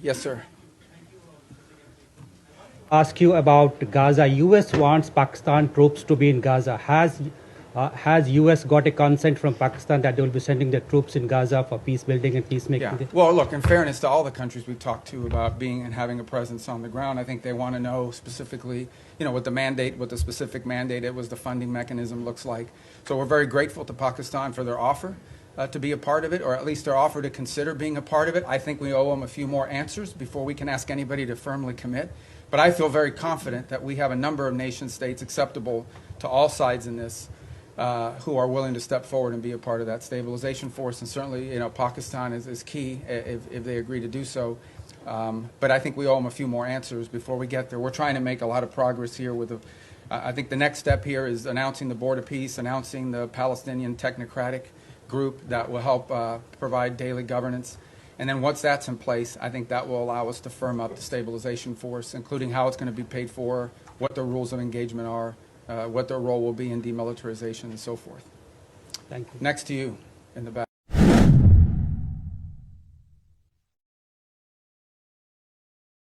Yes, sir. Ask you about Gaza. U.S. wants Pakistan troops to be in Gaza. Has U.S. got a consent from Pakistan that they will be sending their troops in Gaza for peace building and peacemaking? Yeah. Well, look, in fairness to all the countries we've talked to about being and having a presence on the ground, I think they want to know specifically, what the mandate, what the specific mandate it was, the funding mechanism looks like. So we're very grateful to Pakistan for their offer to be a part of it, or at least their offer to consider being a part of it. I think we owe them a few more answers before we can ask anybody to firmly commit. But I feel very confident that we have a number of nation states acceptable to all sides in this who are willing to step forward and be a part of that stabilization force. And certainly, Pakistan is key if they agree to do so. But I think we owe them a few more answers before we get there. We're trying to make a lot of progress here with I think the next step here is announcing the Board of Peace, announcing the Palestinian Technocratic Group that will help provide daily governance. And then once that's in place, I think that will allow us to firm up the stabilization force, including how it's going to be paid for, what the rules of engagement are, what their role will be in demilitarization, and so forth. Thank you. Next to you in the back.